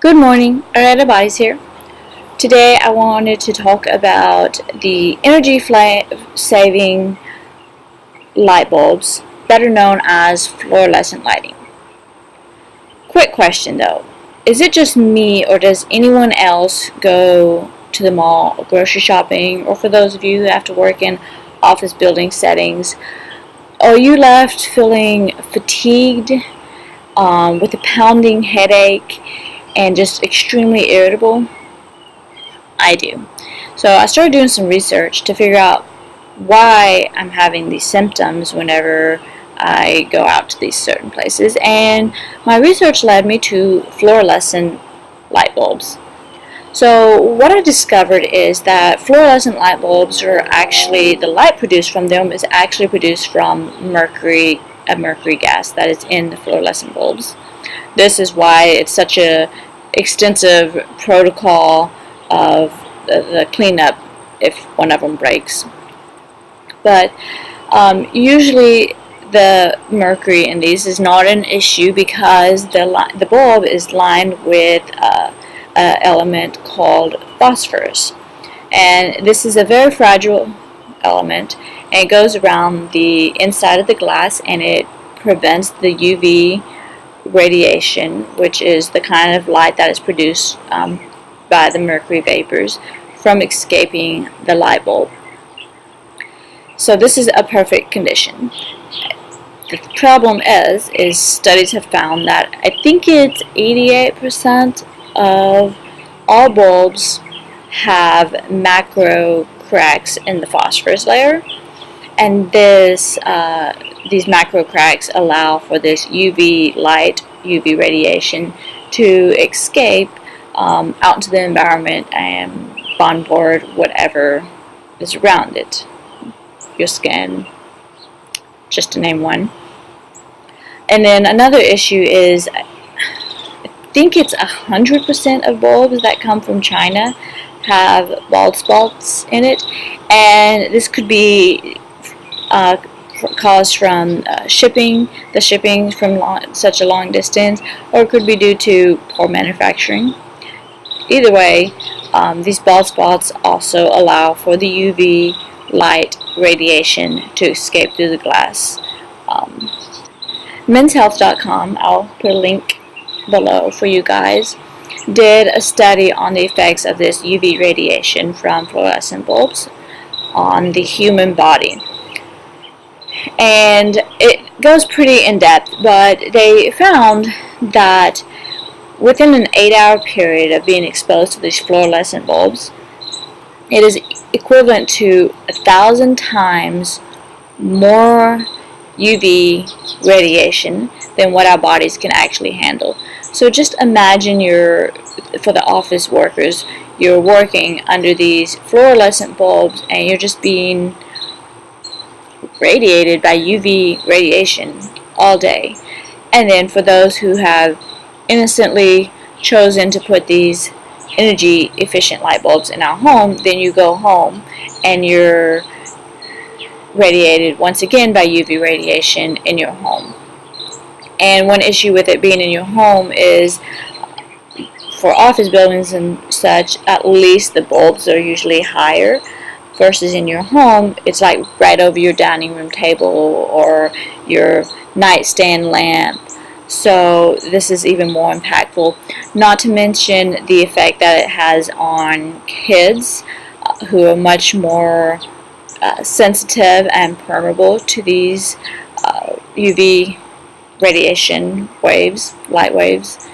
Good morning, Areta Bodies here. Today I wanted to talk about the energy saving light bulbs, better known as fluorescent lighting. Quick question though, is it just me or does anyone else go to the mall or grocery shopping, or for those of you who have to work in office building settings, are you left feeling fatigued with a pounding headache and just extremely irritable? I do. So I started doing some research to figure out why I'm having these symptoms whenever I go out to these certain places, and my research led me to fluorescent light bulbs. So what I discovered is that fluorescent light bulbs are actually, the light produced from them is actually produced from a mercury gas that is in the fluorescent bulbs. This is why it's such a extensive protocol of the cleanup if one of them breaks. But usually the mercury in these is not an issue because the bulb is lined with an element called phosphorus. And this is a very fragile element, and it goes around the inside of the glass, and it prevents the UV radiation, which is the kind of light that is produced by the mercury vapors, from escaping the light bulb. So this is a perfect condition. The problem is studies have found that I think it's 88% of all bulbs have macro cracks in the phosphorus layer, and these macro cracks allow for this UV light, UV radiation to escape out into the environment and bombard whatever is around it. Your skin, just to name one. And then another issue is, I think it's 100% of bulbs that come from China have bald spots in it, and this could be caused from the shipping from such a long distance, or it could be due to poor manufacturing. Either way, these bald spots also allow for the UV light radiation to escape through the glass. Menshealth.com, I'll put a link below for you guys, did a study on the effects of this UV radiation from fluorescent bulbs on the human body. And it goes pretty in depth, but they found that within an 8-hour period of being exposed to these fluorescent bulbs, it is equivalent to 1,000 times more UV radiation than what our bodies can actually handle. So just imagine for the office workers, you're working under these fluorescent bulbs and you're just being radiated by UV radiation all day. And then for those who have innocently chosen to put these energy efficient light bulbs in our home, then you go home and you're radiated once again by UV radiation in your home. And one issue with it being in your home is, for office buildings and such, at least the bulbs are usually higher, versus in your home it's like right over your dining room table or your nightstand lamp. So this is even more impactful, not to mention the effect that it has on kids who are much more sensitive and permeable to these UV radiation waves, light waves.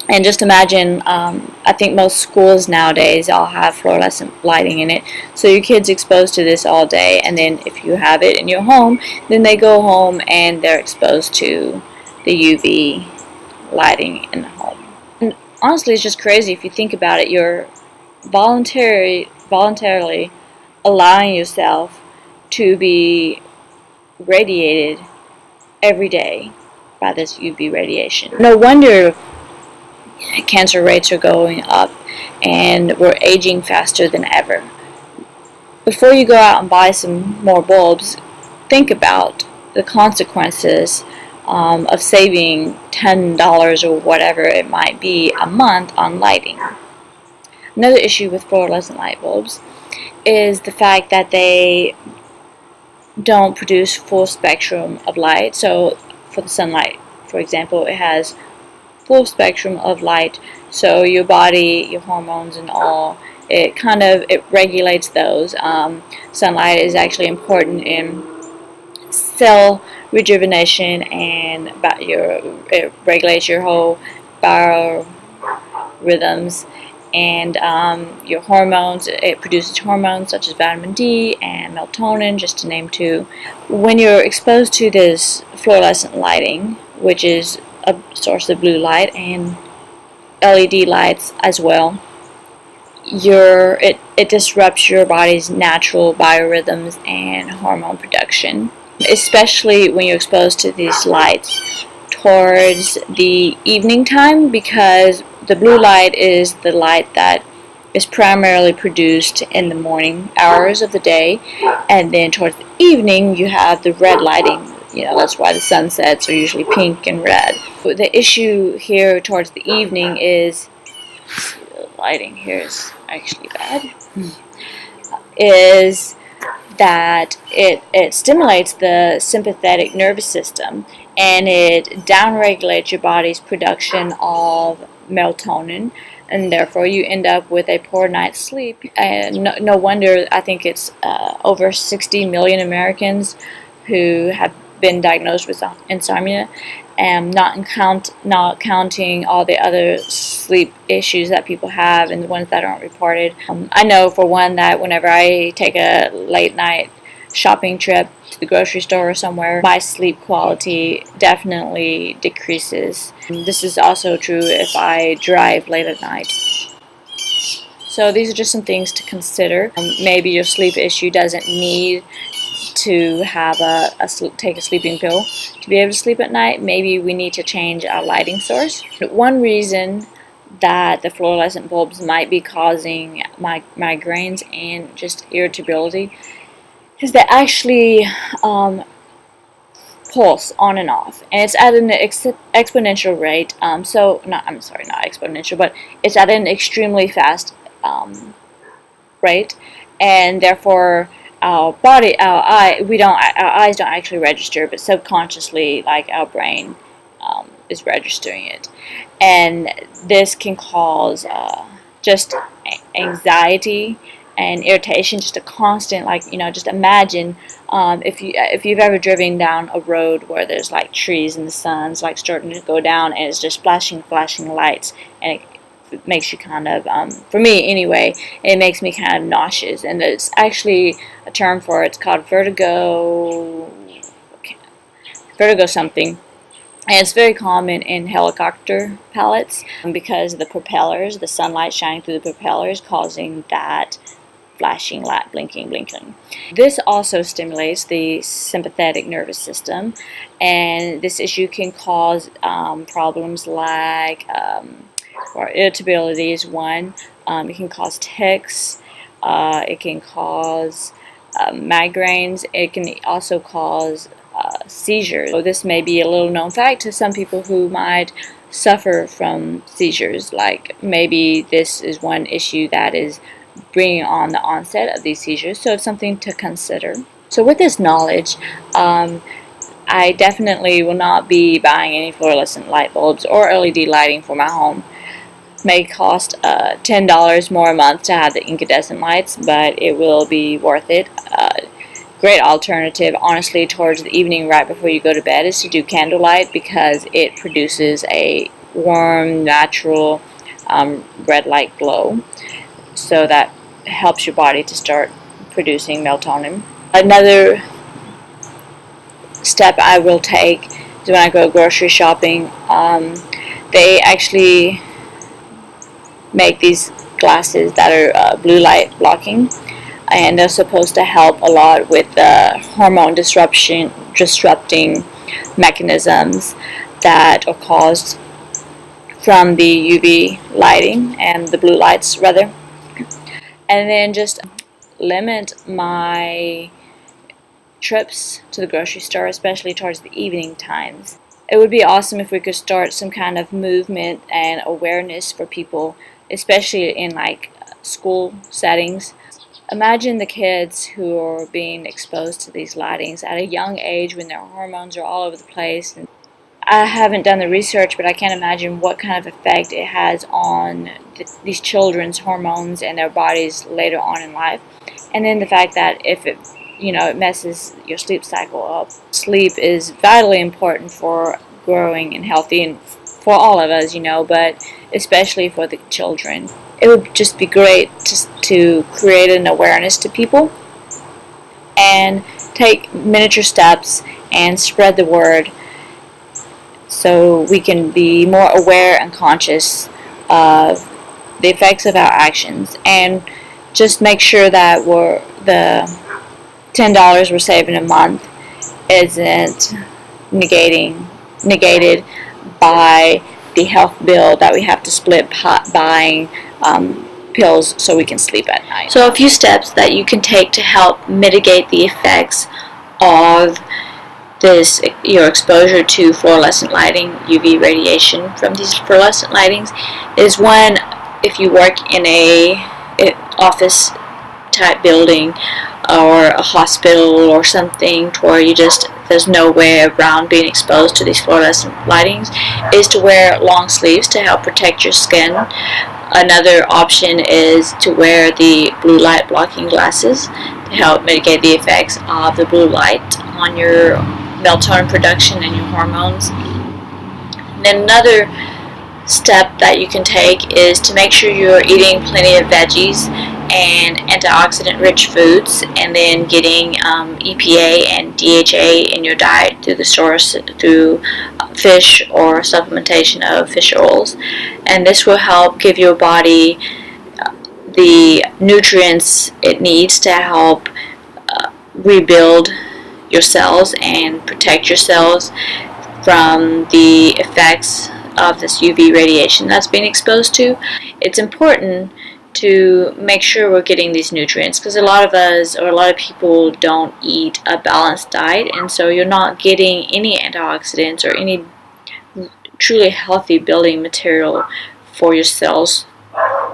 And just imagine, I think most schools nowadays all have fluorescent lighting in it, so your kid's exposed to this all day, and then if you have it in your home, then they go home and they're exposed to the UV lighting in the home. And honestly, it's just crazy if you think about it. You're voluntarily allowing yourself to be radiated every day by this UV radiation. No wonder cancer rates are going up and we're aging faster than ever. Before you go out and buy some more bulbs, think about the consequences of saving $10 or whatever it might be a month on lighting. Another issue with fluorescent light bulbs is the fact that they don't produce full spectrum of light. So for the sunlight, for example, it has full spectrum of light, so your body, your hormones and all, it regulates those. Sunlight is actually important in cell rejuvenation, and it regulates your whole biorhythms and your hormones. It produces hormones such as vitamin D and melatonin, just to name two. When you're exposed to this fluorescent lighting, which is a source of blue light, and LED lights as well, it disrupts your body's natural biorhythms and hormone production, especially when you're exposed to these lights towards the evening time, because the blue light is the light that is primarily produced in the morning hours of the day, and then towards the evening you have the red lighting. That's why the sunsets are usually pink and red. The issue here towards the evening is, the lighting here is actually bad, is that it stimulates the sympathetic nervous system, and it downregulates your body's production of melatonin, and therefore you end up with a poor night's sleep. And no wonder, I think it's over 60 million Americans who have been diagnosed with insomnia, and not counting all the other sleep issues that people have and the ones that aren't reported. I know for one that whenever I take a late night shopping trip to the grocery store or somewhere, my sleep quality definitely decreases. This is also true if I drive late at night. So these are just some things to consider. Maybe your sleep issue doesn't need to have take a sleeping pill to be able to sleep at night. Maybe we need to change our lighting source. One reason that the fluorescent bulbs might be causing migraines and just irritability is they actually pulse on and off, and it's at an exponential rate. Not exponential, but it's at an extremely fast rate, and therefore our eyes don't actually register, but subconsciously, like, our brain is registering it, and this can cause just anxiety and irritation, just a constant, just imagine if you've ever driven down a road where there's like trees and the sun's like starting to go down, and it's just flashing lights, and it makes you kind of, for me anyway, it makes me kind of nauseous. And it's actually a term for it. It's called vertigo something, and it's very common in helicopter pilots because of the propellers, the sunlight shining through the propellers, causing that flashing light, blinking. This also stimulates the sympathetic nervous system, and this issue can cause problems like or irritability is one. It can cause tics. It can cause migraines. It can also cause seizures. So this may be a little known fact to some people who might suffer from seizures. Like, maybe this is one issue that is bringing on the onset of these seizures. So it's something to consider. So with this knowledge, I definitely will not be buying any fluorescent light bulbs or LED lighting for my home. May cost $10 more a month to have the incandescent lights, but it will be worth it. Great alternative, honestly, towards the evening right before you go to bed is to do candlelight, because it produces a warm, natural red light glow, so that helps your body to start producing melatonin. Another step I will take is when I go grocery shopping, they actually make these glasses that are blue light blocking, and they're supposed to help a lot with the hormone disrupting mechanisms that are caused from the UV lighting and the blue lights rather. And then just limit my trips to the grocery store, especially towards the evening times. It would be awesome if we could start some kind of movement and awareness for people, especially in like school settings. Imagine the kids who are being exposed to these lightings at a young age when their hormones are all over the place. And I haven't done the research, but I can't imagine what kind of effect it has on these children's hormones and their bodies later on in life. And then the fact that if it it messes your sleep cycle up. Sleep is vitally important for growing and healthy and for all of us, but especially for the children. It would just be great to create an awareness to people and take miniature steps and spread the word so we can be more aware and conscious of the effects of our actions, and just make sure that the $10 we're saving a month isn't negated by the health bill that we have to split buying pills so we can sleep at night. So a few steps that you can take to help mitigate the effects of your exposure to fluorescent lighting, UV radiation from these fluorescent lightings, is one, if you work in a office type building or a hospital or something to where there's no way around being exposed to these fluorescent lightings, is to wear long sleeves to help protect your skin. Another option is to wear the blue light blocking glasses to help mitigate the effects of the blue light on your melatonin production and your hormones. And then another step that you can take is to make sure you're eating plenty of veggies and antioxidant-rich foods, and then getting EPA and DHA in your diet through the source, through fish or supplementation of fish oils. And this will help give your body the nutrients it needs to help rebuild your cells and protect your cells from the effects of this UV radiation that's being exposed to. It's important to make sure we're getting these nutrients, because a lot of people don't eat a balanced diet, and so you're not getting any antioxidants or any truly healthy building material for your cells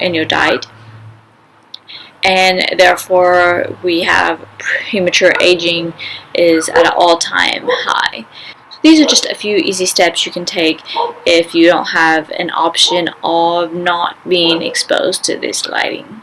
in your diet, and therefore we have premature aging is at an all-time high. These are just a few easy steps you can take if you don't have an option of not being exposed to this lighting.